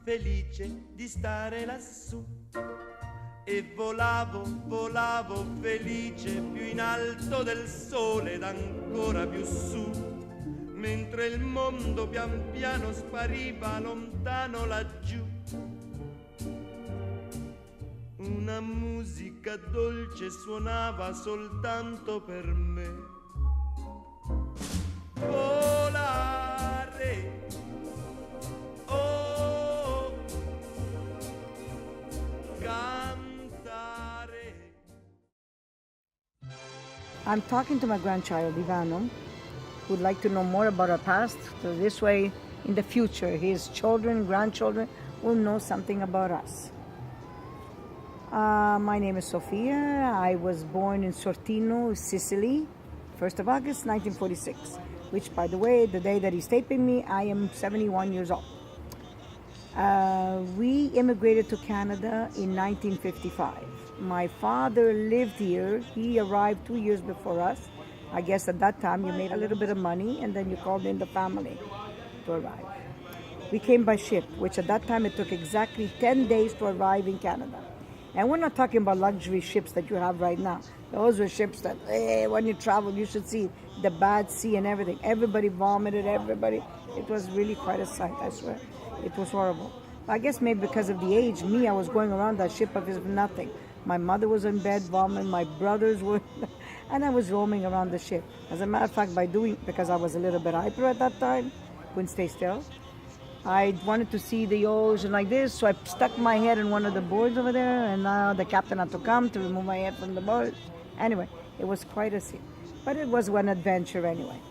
felice di stare lassù. E volavo, volavo felice più in alto del sole ed ancora più su, mentre il mondo pian piano spariva lontano laggiù. Una musica dolce suonava soltanto per me. Volare, oh, cantare. I'm talking to my grandchild, Ivano, who would like to know more about our past. So this way, in the future, his children, grandchildren will know something about us. My name is Sofia. I was born in Sortino, Sicily, 1st of August, 1946, which, by the way, the day that he's taping me, I am 71 years old. We immigrated to Canada in 1955. My father lived here. He arrived 2 years before us. I guess at that time you made a little bit of money and then you called in the family to arrive. We came by ship, which at that time it took exactly 10 days to arrive in Canada. And we're not talking about luxury ships that you have right now. Those were ships that, when you travel, you should see the bad sea and everything. Everybody vomited, everybody. It was really quite a sight, I swear. It was horrible. I guess maybe because of the age, I was going around that ship as if nothing. My mother was in bed vomiting, my brothers were, and I was roaming around the ship. As a matter of fact, because I was a little bit hyper at that time, couldn't stay still, I wanted to see the ocean like this, so I stuck my head in one of the boards over there, and now the captain had to come to remove my head from the board. Anyway, it was quite a scene. But it was one adventure anyway.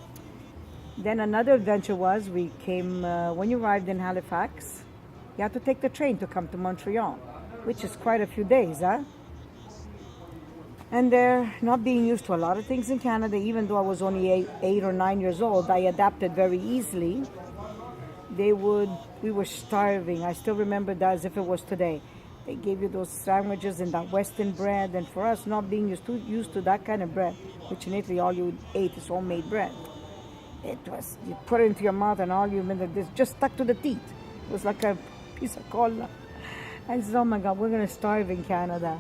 Then another adventure was, we came, when you arrived in Halifax, you had to take the train to come to Montreal, which is quite a few days, huh? And there, not being used to a lot of things in Canada, even though I was only 8 or 9 years old, I adapted very easily. We were starving. I still remember that as if it was today. They gave you those sandwiches and that Western bread, and for us not being used to that kind of bread, which in Italy all you ate is homemade bread. It was, you put it into your mouth and all you just stuck to the teeth. It was like a piece of cola. I said, oh my God, we're going to starve in Canada.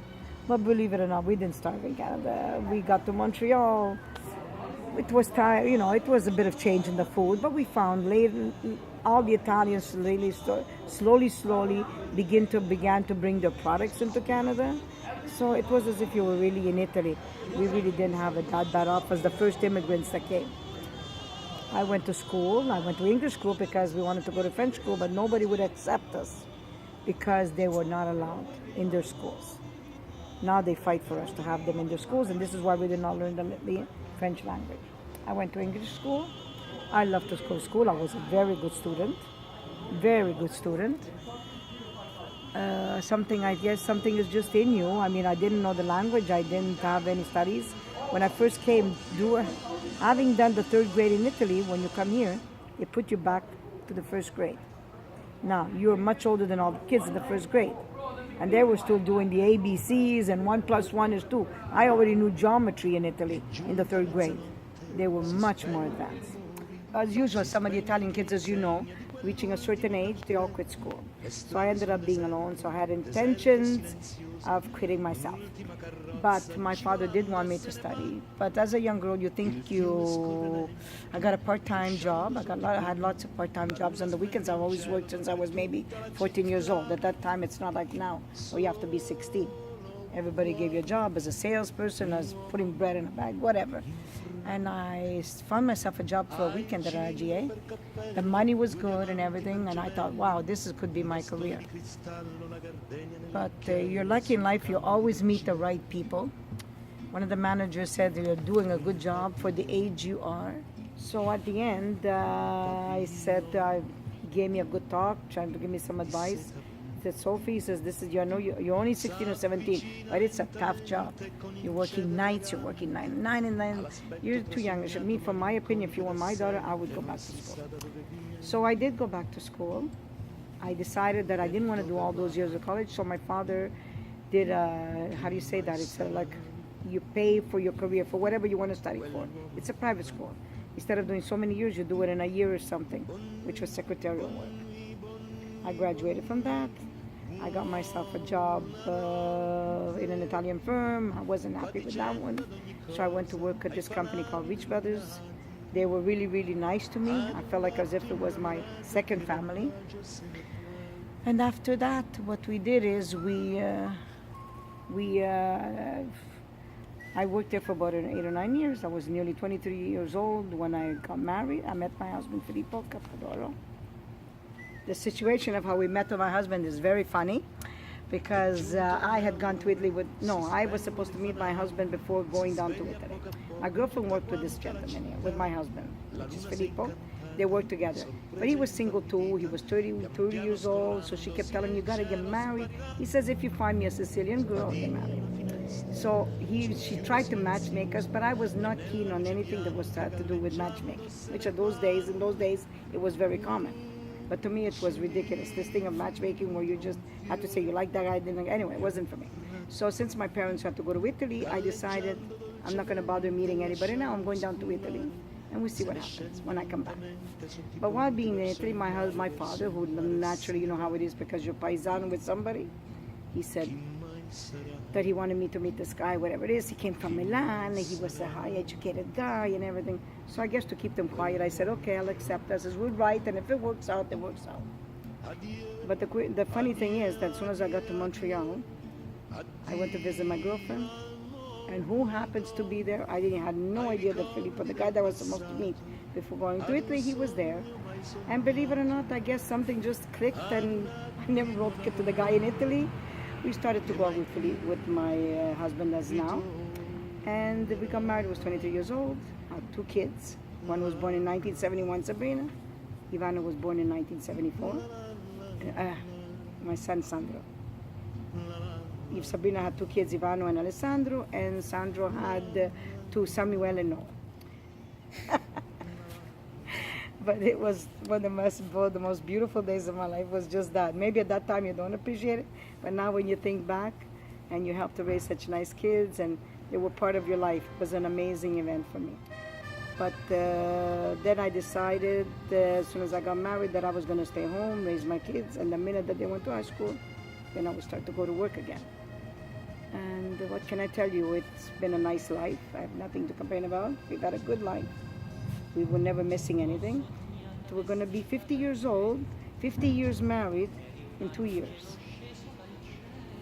But believe it or not, we didn't starve in Canada. We got to Montreal. It was time, it was a bit of change in the food, but we found later all the Italians really slowly began to bring their products into Canada. So it was as if you were really in Italy. We really didn't have it that bad off as the first immigrants that came. I went to school. I went to English school because we wanted to go to French school, but nobody would accept us because they were not allowed in their schools. Now they fight for us to have them in their schools, and this is why we did not learn the French language. I went to English school. I loved to go to school. I was a very good student. Very good student. Something is just in you. I mean, I didn't know the language. I didn't have any studies. When I first came, having done the 3rd grade in Italy, when you come here, they put you back to the 1st grade. Now, you're much older than all the kids in the 1st grade. And they were still doing the ABCs and 1 + 1 is 2. I already knew geometry in Italy in the 3rd grade. They were much more advanced. As usual, some of the Italian kids, as you know, reaching a certain age, they all quit school. So I ended up being alone, so I had intentions of quitting myself. But my father did want me to study. But as a young girl, you think I got a part-time job. I had lots of part-time jobs on the weekends. I've always worked since I was maybe 14 years old. At that time, it's not like now, where you have to be 16. Everybody gave you a job as a salesperson, as putting bread in a bag, whatever. And I found myself a job for a weekend at RGA. The money was good and everything, and I thought, wow, could be my career. But you're lucky in life, you always meet the right people. One of the managers said you're doing a good job for the age you are. So at the end, I said, he gave me a good talk, trying to give me some advice. He said, Sophie, says, you're only 16 or 17, but it's a tough job. You're working nights, you're working 9 and 9. You're too young. For my opinion, if you were my daughter, I would go back to school. So I did go back to school. I decided that I didn't want to do all those years of college, so my father did, how do you say that? It's like you pay for your career, for whatever you want to study for. It's a private school. Instead of doing so many years, you do it in a year or something, which was secretarial work. I graduated from that. I got myself a job in an Italian firm. I wasn't happy with that one. So I went to work at this company called Rich Brothers. They were really, really nice to me. I felt like as if it was my second family. And after that, what we did is I worked there for about 8 or 9 years. I was nearly 23 years old when I got married. I met my husband, Filippo Capadoro. The situation of how we met with my husband is very funny because I had gone to Italy I was supposed to meet my husband before going down to Italy. My girlfriend worked with this gentleman here, with my husband, which is Filippo. They worked together. But he was single too. He was 30 years old, so she kept telling him, you gotta get married. He says, if you find me a Sicilian girl, I'll get married. So she tried to matchmake us, but I was not keen on anything that was to do with matchmaking, which in those days, it was very common. But to me, it was ridiculous. This thing of matchmaking where you just had to say you like that guy, anyway, it wasn't for me. So since my parents had to go to Italy, I decided I'm not going to bother meeting anybody now. I'm going down to Italy, and we'll see what happens when I come back. But while being in Italy, my father, who naturally, you know how it is because you're paisano with somebody, he said that he wanted me to meet this guy, whatever it is. He came from Milan, he was a high-educated guy and everything. So I guess to keep them quiet, I said, okay, I'll accept this. We're right, and if it works out, it works out. But the funny thing is that as soon as I got to Montreal, I went to visit my girlfriend, and who happens to be there? I had no idea that Filippo, the guy that I was supposed to meet before going to Italy, he was there. And believe it or not, I guess something just clicked, and I never wrote it to the guy in Italy. We started to go out with my husband as now, and we got married. I was 23 years old. I had 2 kids. One was born in 1971, Sabrina. Ivano was born in 1974. My son, Sandro. If Sabrina had 2 kids, Ivano and Alessandro, and Sandro had 2, Samuel and Noah. But it was one of the most beautiful days of my life was just that. Maybe at that time you don't appreciate it, but now when you think back and you helped to raise such nice kids and they were part of your life, it was an amazing event for me. But then I decided as soon as I got married that I was going to stay home, raise my kids, and the minute that they went to high school, then I would start to go to work again. And what can I tell you? It's been a nice life. I have nothing to complain about. We've had a good life. We were never missing anything. So we're going to be 50 years old, 50 years married in 2 years.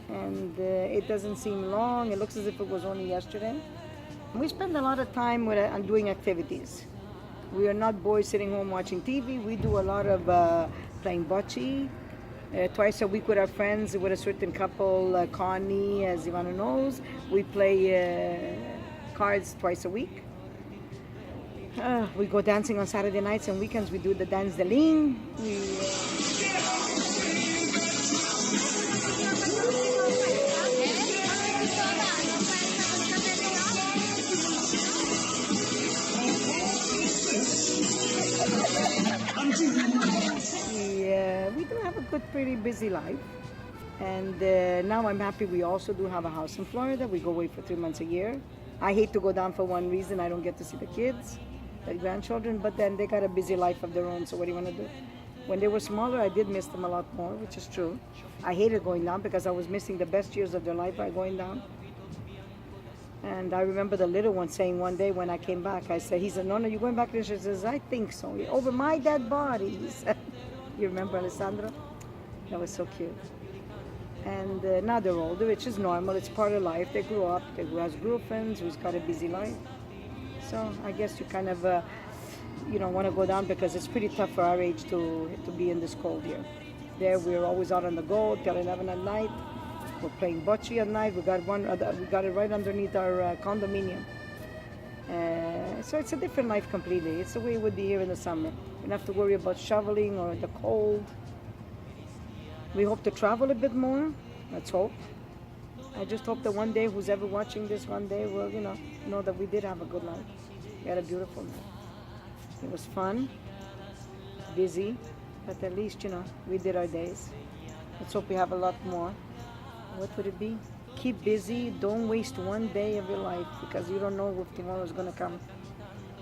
And it doesn't seem long. It looks as if it was only yesterday. And we spend a lot of time on doing activities. We are not boys sitting home watching TV. We do a lot of playing bocce. Twice a week with our friends, with a certain couple, Connie, as Ivano knows. We play cards twice a week. We go dancing on Saturday nights and weekends. We do the dance de ligne. We do have a good, pretty busy life. And now I'm happy we also do have a house in Florida. We go away for 3 months a year. I hate to go down for one reason. I don't get to see the kids, the grandchildren, but then they got a busy life of their own, so what do you want to do? When they were smaller, I did miss them a lot more, which is true. I hated going down because I was missing the best years of their life by going down. And I remember the little one saying one day when I came back, he said, Nonna, you going back there? She says, I think so. Over my dead body, he said. You remember Alessandro? That was so cute. And now they're older, which is normal. It's part of life. They grew up. They who has girlfriends, who's got a busy life. So I guess you kind of, want to go down because it's pretty tough for our age to be in this cold here. There, we're always out on the go till 11 at night. We're playing bocce at night. We got it right underneath our condominium. So it's a different life completely. It's the way it would be here in the summer. You don't have to worry about shoveling or the cold. We hope to travel a bit more. Let's hope. I just hope that one day, who's ever watching this one day will, know that we did have a good life. We had a beautiful life. It was fun, busy, but at least, we did our days. Let's hope we have a lot more. What would it be? Keep busy. Don't waste one day of your life because you don't know if tomorrow is going to come.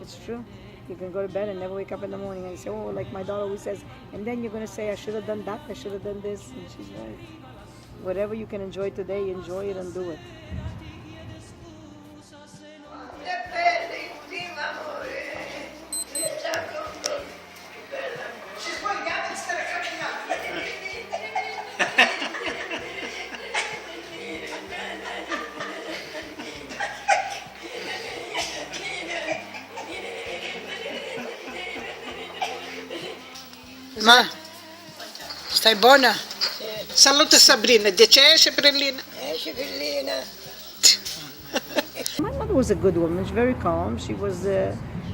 It's true. You can go to bed and never wake up in the morning and say, oh, like my daughter always says, and then you're going to say, I should have done that, I should have done this. And she's right. Whatever you can enjoy today, enjoy it and do it. Ma, stai buona? Saluta Sabrina, dice esce Brillina. Esce Bellina. My mother was a good woman. She's very calm. She was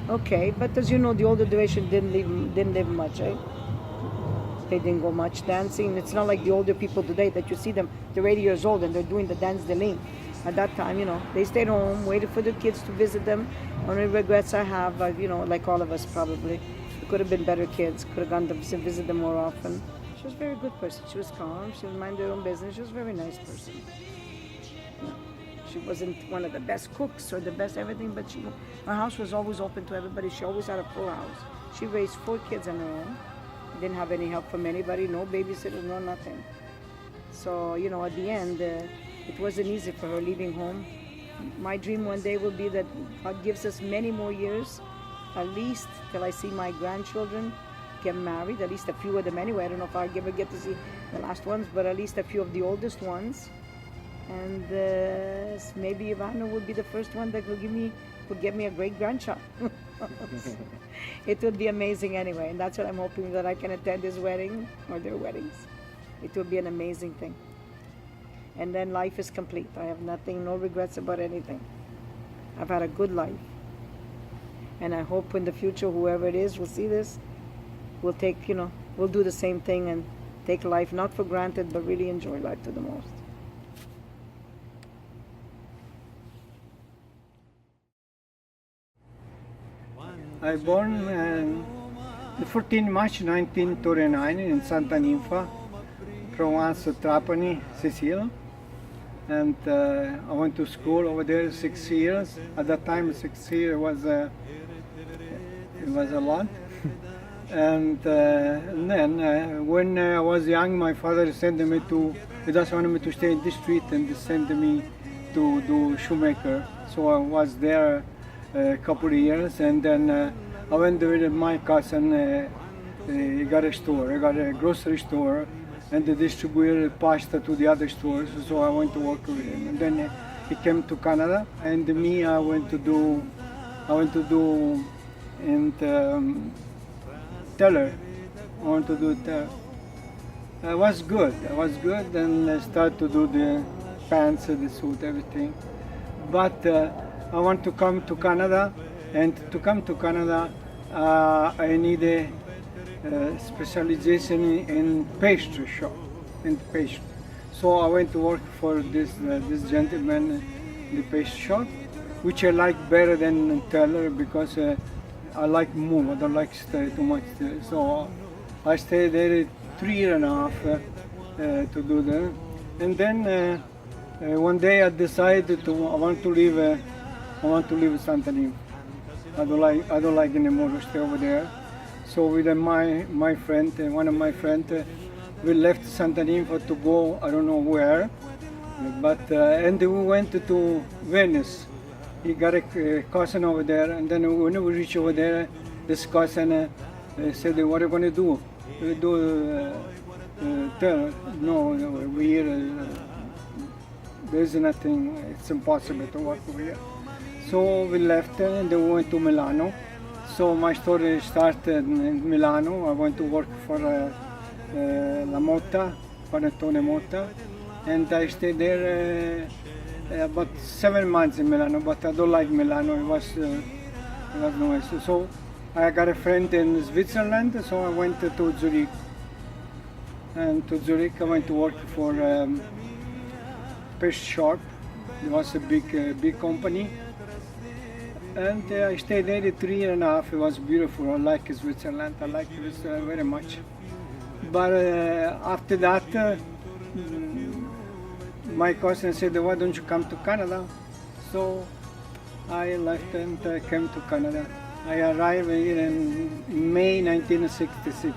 okay, but as you know, the older generation didn't live much, right? They didn't go much dancing. It's not like the older people today that you see them. They're 80 years old and they're doing the dance de lean. At that time, you know, they stayed home, waited for the kids to visit them. Only regrets I have, you know, like all of us probably. We could have been better kids. Could have gone to visit them more often. She was a very good person. She was calm. She minded her own business. She was a very nice person. She wasn't one of the best cooks or the best everything, but her house was always open to everybody. She always had a full house. She raised 4 kids on her own. Didn't have any help from anybody, no babysitter, no nothing. So, you know, at the end, it wasn't easy for her leaving home. My dream one day will be that God gives us many more years, at least till I see my grandchildren get married, at least a few of them anyway. I don't know if I'll ever get to see the last ones, but at least a few of the oldest ones. And maybe Ivana will be the first one that will get me a great grandchild. It would be amazing anyway, and that's what I'm hoping, that I can attend his wedding or their weddings. It would be an amazing thing. And then life is complete. I have nothing, no regrets about anything. I've had a good life. And I hope in the future, whoever it is will see this, will take, you know, we'll do the same thing and take life not for granted, but really enjoy life to the most. I born 14 March 1939 in Santa Ninfa, Provence, Trapani, Sicily. And I went to school over there 6 years. At that time, 6 years was a lot. And then when I was young, my father sent me to, he just wanted me to stay in the street and sent me to do shoemaker. So I was there a couple of years, and then I went with my cousin. He got a store, he got a grocery store, and they distributed pasta to the other stores. So I went to work with him, and then he came to Canada, and me I went to do in teller. I want to do teller. I was good, and I started to do the pants, the suit, everything. But I want to come to Canada, and to come to Canada, I need a specialization in pastry shop, in pastry. So I went to work for this gentleman in the pastry shop, which I like better than teller because I like move. I don't like stay too much there. So I stayed there 3 years and a half to do that, and then one day I decided I want to leave Santa Ninfa. I don't like anymore to stay over there. So with my friend, one of my friends, we left Santa Ninfa to go I don't know where, but and we went to Venice. He got a cousin over there, and then when we reached over there, this cousin said, "What are you going to do? We do no, there's nothing. It's impossible to work over here." So we left and then we went to Milano. So my story started in Milano. I went to work for La Motta, Panettone Motta, and I stayed there about 7 months in Milano, but I don't like Milano. It was noise. So I got a friend in Switzerland, so I went to Zurich. And to Zurich I went to work for pastry shop. It was a big company. And I stayed there 3 years and a half. It was beautiful. I like Switzerland. I like Switzerland very much. But after that, my cousin said, "Why don't you come to Canada?" So I left and came to Canada. I arrived here in May 1966.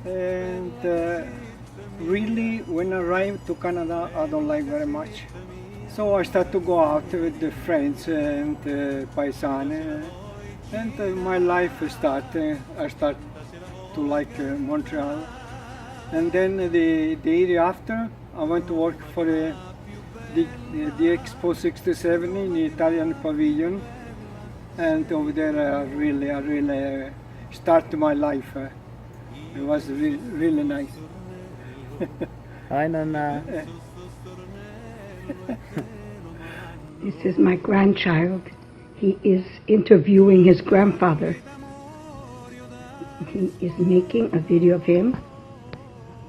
And really, when I arrived to Canada, I don't like very much. So I start to go out with the friends and paisane, and my life start. I start to like Montreal. And then the year after, I went to work for the Expo 67 in the Italian pavilion. And over there, I really started my life. It was really nice. Hi, Nonna. This is my grandchild. He is interviewing his grandfather. He is making a video of him,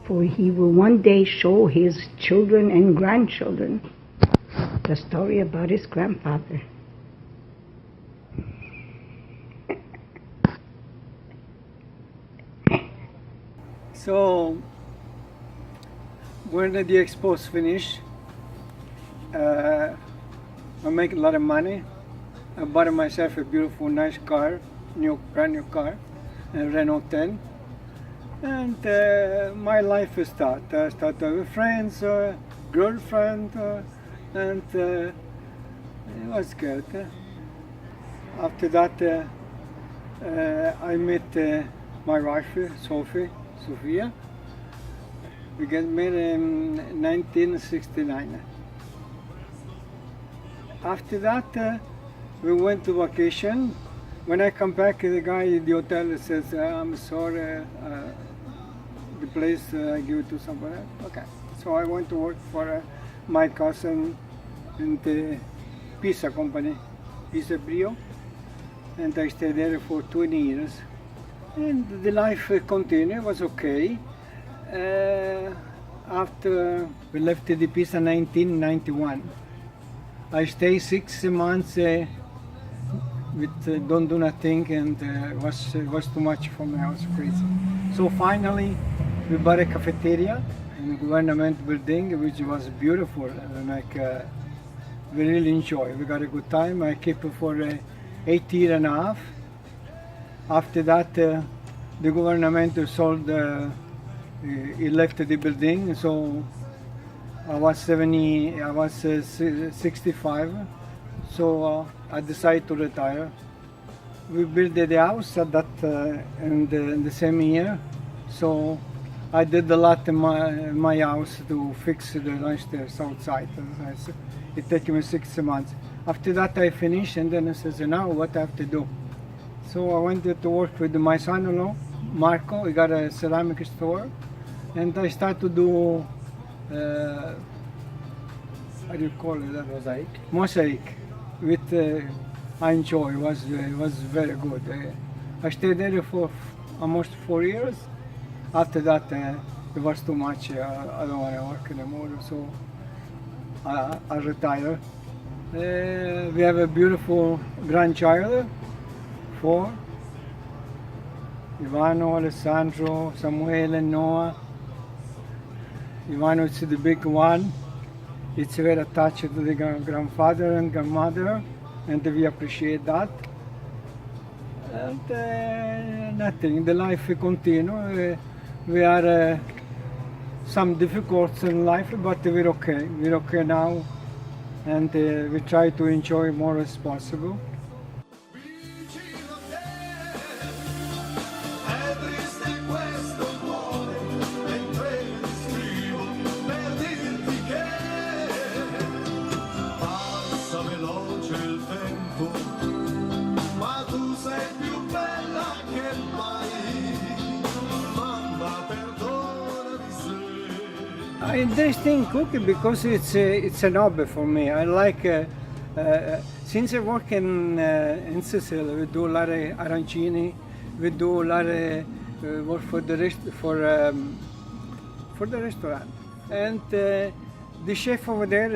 for he will one day show his children and grandchildren the story about his grandfather. So when the expo is finished, I make a lot of money. I bought myself a beautiful, nice car, brand new car, a Renault 10. And my life started. I started with friends, girlfriend, and it was good. After that, I met my wife, Sofia. We got married in 1969. After that, we went to vacation. When I come back, the guy at the hotel says, I'm sorry, the place I give it to somebody else. Okay. So I went to work for my cousin in the pizza company, Pizza Brio, and I stayed there for 20 years. And the life continued, it was okay. After we left the pizza in 1991, I stayed 6 months with don't do nothing, and it was too much for me. I was crazy. So finally, we bought a cafeteria in a government building, which was beautiful, and we really enjoyed. We got a good time. I kept it for 8 years and a half. After that, the government sold. He left the building, so I was 65. So I decided to retire. We built the house at that in the same year. So I did a lot in my house to fix the downstairs outside. It took me 6 months. After that I finished, and then I said, now what I have to do? So I went to work with my son-in-law, Marco. He got a ceramic store, and I started to do how do you call it? Mosaic. With I enjoy. It was very good. I stayed there for almost 4 years. After that, it was too much. I don't want to work anymore, so I retired. We have a beautiful grandchild, 4. Ivano, Alessandro, Samuele, and Noah. Ivano is the big one. It's very attached to the grandfather and grandmother, and we appreciate that. And nothing, the life continues. We are some difficulties in life, but we're okay. We're okay now, and we try to enjoy more as possible. Interesting cooking because it's an hobby for me. I like since I work in Sicily, we do a lot of arancini, we do a lot of work for the restaurant, and the chef over there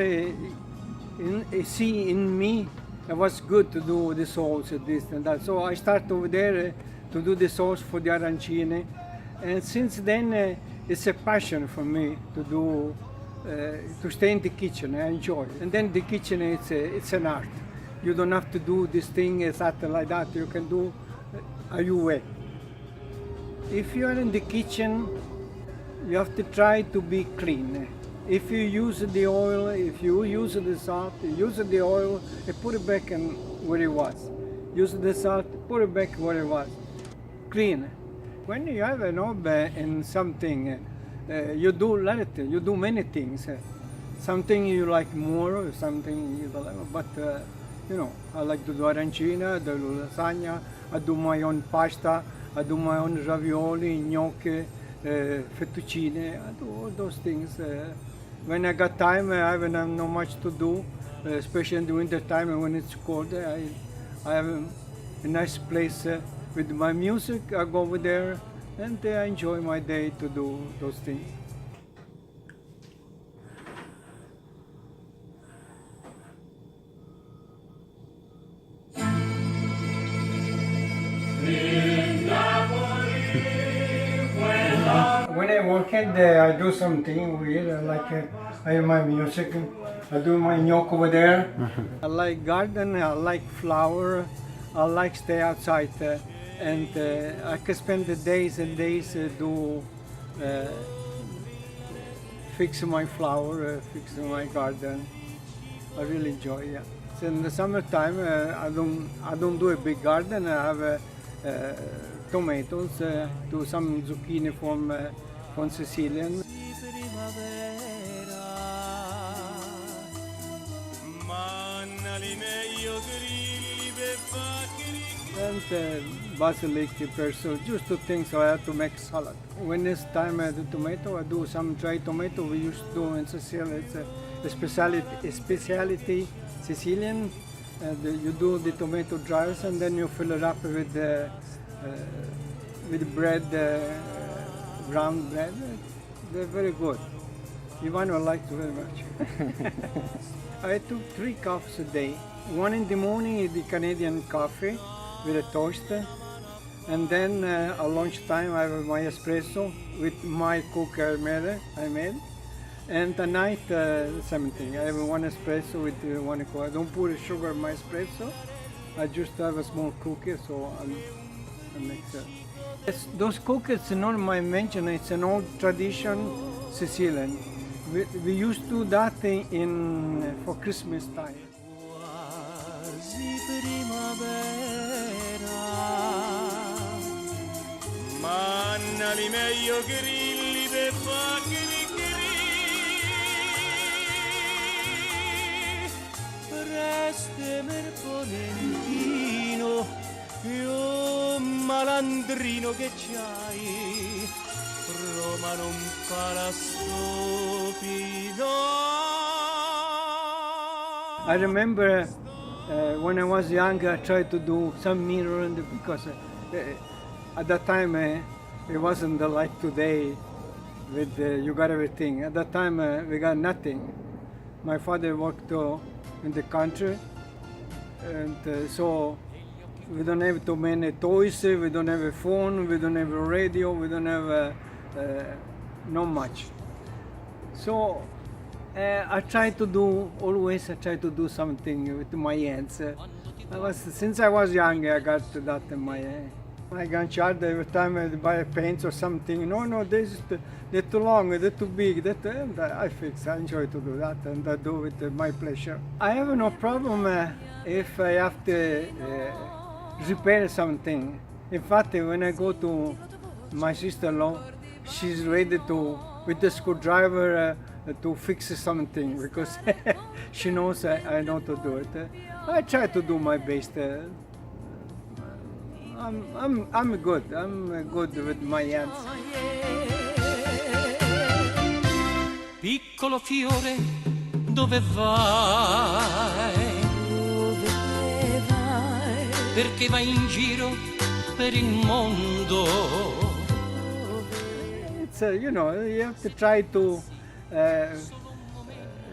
see in me it was good to do the sauce, this and that. So I start over there to do the sauce for the arancini, and since then. It's a passion for me to do, to stay in the kitchen. I enjoy it. And then the kitchen, it's an art. You don't have to do this thing exactly like that. You can do your way. If you are in the kitchen, you have to try to be clean. If you use the oil, if you use the salt, use the oil and put it back in where it was. Use the salt, put it back where it was. Clean. When you have an hobby in something, you do a lot of things, you do many things. Something you like more, something you don't like, but you know, I like to do arancina, do lasagna, I do my own pasta, I do my own ravioli, gnocchi, fettuccine, I do all those things. When I got time, I haven't no much to do, especially in the winter time when it's cold. I have a nice place with my music. I go over there and I enjoy my day to do those things. When I work I do something weird. I have my music. I do my gnocchi over there. I like garden. I like flower. I like stay outside, and I can spend the days and days do fix my flower, fix my garden. I really enjoy it. So in the summertime, I don't do a big garden. I have tomatoes, do some zucchini from Sicilian. And basilic, pesto, just two things I have to make salad. When it's time the tomato, I do some dry tomato we used to do in Sicily. It's a speciality Sicilian. You do the tomato dries and then you fill it up with bread, brown bread. They're very good. Ivano likes very much. I took 3 coffees a day. One in the morning is the Canadian coffee with a toast. And then at lunchtime I have my espresso with my cook I made. And at night, same thing. I have one espresso with one coffee. I don't put sugar in my espresso. I just have a small cookie, so I make that. Those cookies, not my invention. It's an old tradition Sicilian. We used to do that for Christmas time. Mannali meglio grilli per fa Preste merponentino io malandrino che c'hai Roma non fa la stupida. I remember when I was young, I tried to do some mirror because at that time it wasn't like today with you got everything. At that time we got nothing. My father worked in the country, and so we don't have too many toys, we don't have a phone, we don't have a radio, we don't have not much. So I try to do something with my hands. Since I was young, I got that in my grandchild. Every time I buy a paint or something, no, they're too long, they're too big. And I enjoy to do that, and I do it with my pleasure. I have no problem if I have to repair something. In fact, when I go to my sister-in-law, she's ready to, with the screwdriver, to fix something because she knows I know to do it. I try to do my best. I'm good. I'm good with my hands. Piccolo fiore, dove vai? Dove vai? Perché vai in giro per il mondo? It's you have to try to.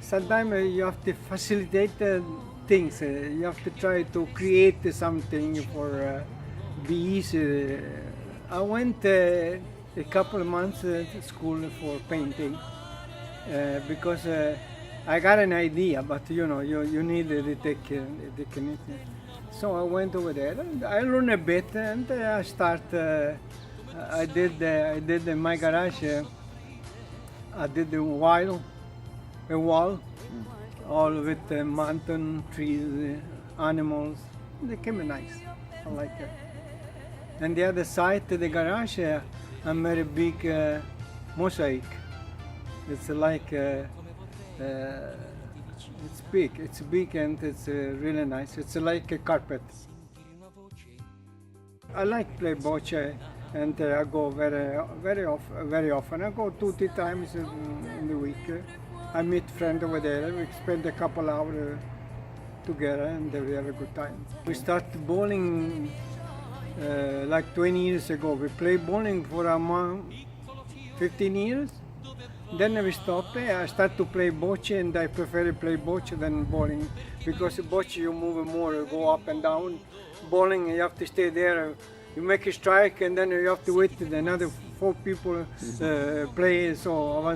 Sometimes you have to facilitate things. You have to try to create something for be easy. I went a couple of months to school for painting because I got an idea, but you know, you need the technique. So I went over there and I learned a bit, and I start. I did in my garage. I did a wall, all with mountain trees, animals. They came nice. I like it. And the other side to the garage, I made a big mosaic. It's like it's big and it's really nice. It's like a carpet. I like play bocce, and I go very often. I go 2-3 times in the week. I meet friends over there. We spend a couple hours together, and we have a good time. We started bowling like 20 years ago. We played bowling for around 15 years. Then we stopped. I started to play bocce, and I prefer to play bocce than bowling, because bocce you move more, you go up and down. Bowling you have to stay there. You make a strike, and then you have to wait till another 4 people play. So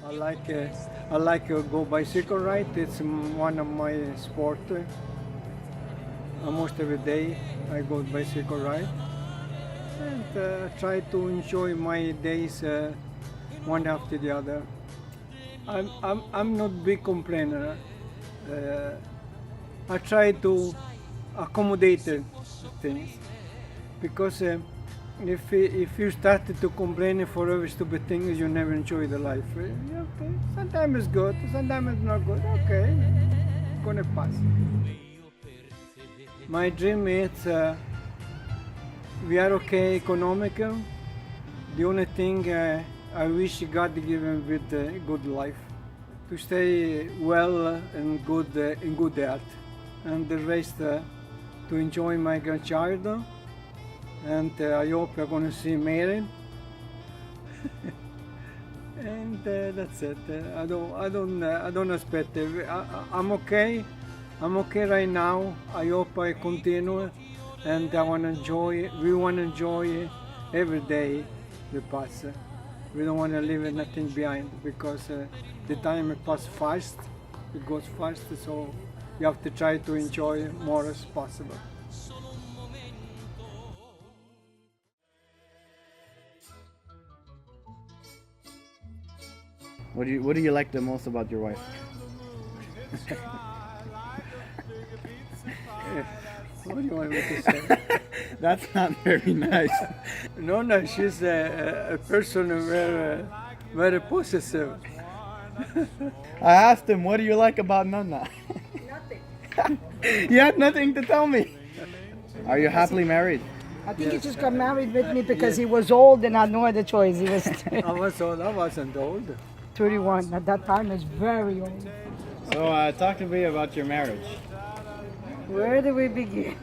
I like go bicycle ride. It's one of my sport. Almost every day I go bicycle ride, and try to enjoy my days one after the other. I'm not big complainer. I try to accommodate things, because if you start to complain for every stupid thing, you never enjoy the life. Okay, sometimes it's good, sometimes it's not good. Okay, it's gonna pass. My dream is we are okay economical. The only thing I wish God given with a good life, to stay well and good in good health, and the rest to enjoy my grandchild. And I hope you're going to see Miei. And that's it. I don't expect it. I'm okay. I'm okay right now. I hope I continue, and I want to enjoy. We want to enjoy every day we pass. We don't want to leave nothing behind, because the time passes fast. It goes fast, so you have to try to enjoy more as possible. What do you like the most about your wife? What do you want me to say? That's not very nice. No, she's a person very possessive. I asked him, what do you like about Nonna? Nothing. You had nothing to tell me. Are you happily married? I think he just got married with me because he was old and had no other choice. He was I was old. I wasn't old. 31. At that time, he was very old. So talk to me about your marriage. Where do we begin?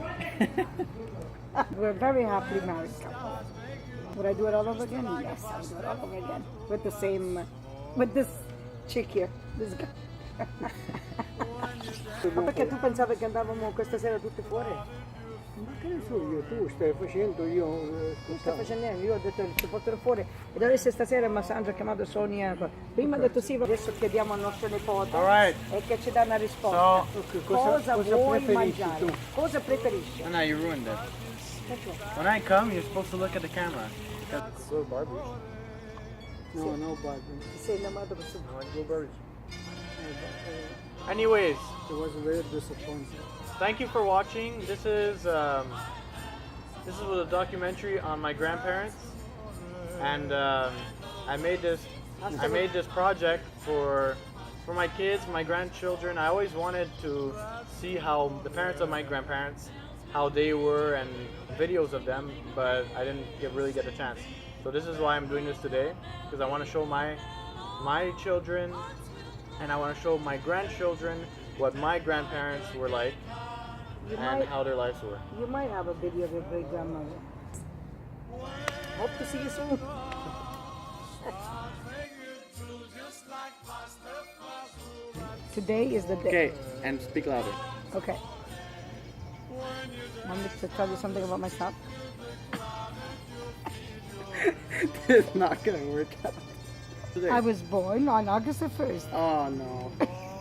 We're a very happily married couple. Would I do it all over again? Yes, I would do it all over again. With the same, with this chick here, this guy. Ma perché tu pensavi che andavamo questa sera tutti fuori? Ma che ne so io, tu stai facendo, io... Non sto facendo niente, io ho detto ci porterò fuori. E adesso stasera Sandra ha chiamato Sonia. Prima ha detto sì, adesso chiediamo al nostro nipote e che ci dà una risposta. Cosa vuoi mangiare? tu? Cosa preferisci? No, you ruined it. When I come, you're supposed to look at the camera. That's so Barbie. No, Barbie. Ti sei innamorato questo? I want to go Barbie. Anyways, It was very disappointing. thank you for watching. This is a documentary on my grandparents, and I made this project for my kids, my grandchildren. I always wanted to see how the parents of my grandparents, how they were, and videos of them, but I didn't really get the chance. So this is why I'm doing this today, because I want to show my children, and I want to show my grandchildren what my grandparents were like and how their lives were. You might have a video of your great grandmother. Hope to see you soon. Today is the day. Okay, and speak louder. Okay. Want me to tell you something about myself? It's not gonna work out. today? I was born on August the 1st. Oh no.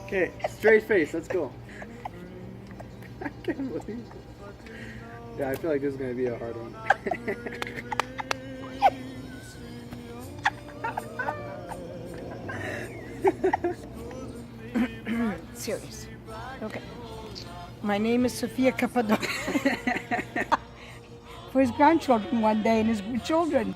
Okay, straight face. Let's go. I can't believe it. Yeah, I feel like this is gonna be a hard one. Serious. Okay. My name is Sophia Cappadocia. For his grandchildren one day and his children.